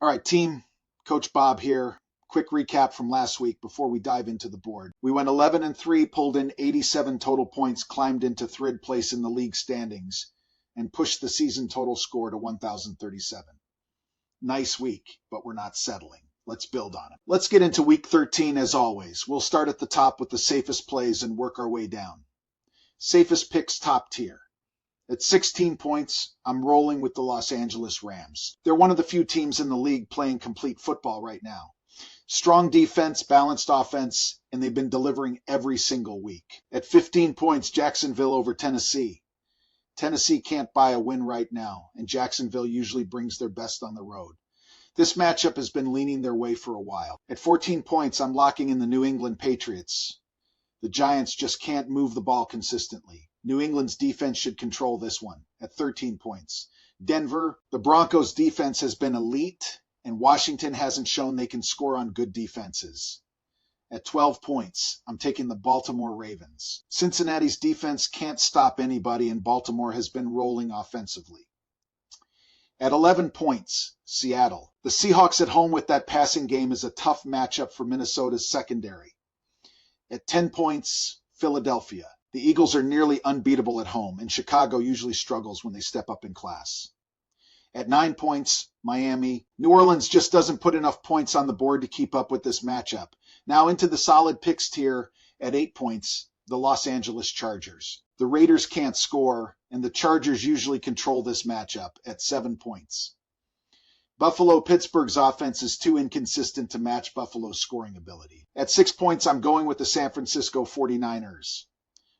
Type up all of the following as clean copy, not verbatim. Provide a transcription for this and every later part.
All right, team. Coach Bob here. Quick recap from last week before we dive into the board. We went 11-3, pulled in 87 total points, climbed into third place in the league standings, and pushed the season total score to 1,037. Nice week, but we're not settling. Let's build on it. Let's get into week 13 as always. We'll start at the top with the safest plays and work our way down. Safest picks top tier. At 16 points, I'm rolling with the Los Angeles Rams. They're one of the few teams in the league playing complete football right now. Strong defense, balanced offense, and they've been delivering every single week. At 15 points, Jacksonville over Tennessee. Tennessee can't buy a win right now, and Jacksonville usually brings their best on the road. This matchup has been leaning their way for a while. At 14 points, I'm locking in the New England Patriots. The Giants just can't move the ball consistently. New England's defense should control this one at 13 points. Denver, the Broncos' defense has been elite, and Washington hasn't shown they can score on good defenses. At 12 points, I'm taking the Baltimore Ravens. Cincinnati's defense can't stop anybody, and Baltimore has been rolling offensively. At 11 points, Seattle. The Seahawks at home with that passing game is a tough matchup for Minnesota's secondary. At 10 points, Philadelphia. The Eagles are nearly unbeatable at home, and Chicago usually struggles when they step up in class. At 9 points, Miami. New Orleans just doesn't put enough points on the board to keep up with this matchup. Now into the solid picks tier at 8 points, the Los Angeles Chargers. The Raiders can't score, and the Chargers usually control this matchup at 7 points. Pittsburgh's offense is too inconsistent to match Buffalo's scoring ability. At 6 points, I'm going with the San Francisco 49ers.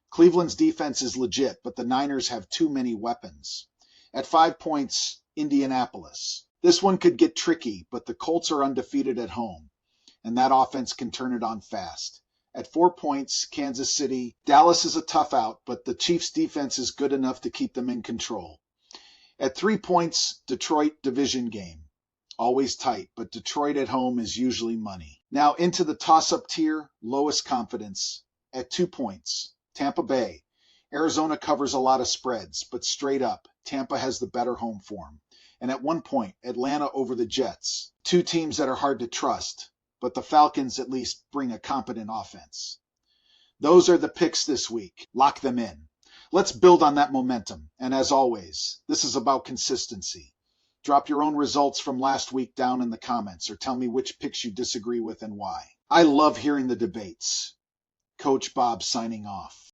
Cleveland's defense is legit, but the Niners have too many weapons. At 5 points, Indianapolis. This one could get tricky, but the Colts are undefeated at home, and that offense can turn it on fast. At 4 points, Kansas City. Dallas is a tough out, but the Chiefs' defense is good enough to keep them in control. At 3 points, Detroit division game. Always tight, but Detroit at home is usually money. Now into the toss-up tier, lowest confidence. At 2 points, Tampa Bay. Arizona covers a lot of spreads, but straight up, Tampa has the better home form. And at 1 point, Atlanta over the Jets. Two teams that are hard to trust, but the Falcons at least bring a competent offense. Those are the picks this week. Lock them in. Let's build on that momentum. And as always, this is about consistency. Drop your own results from last week down in the comments or tell me which picks you disagree with and why. I love hearing the debates. Coach Bob signing off.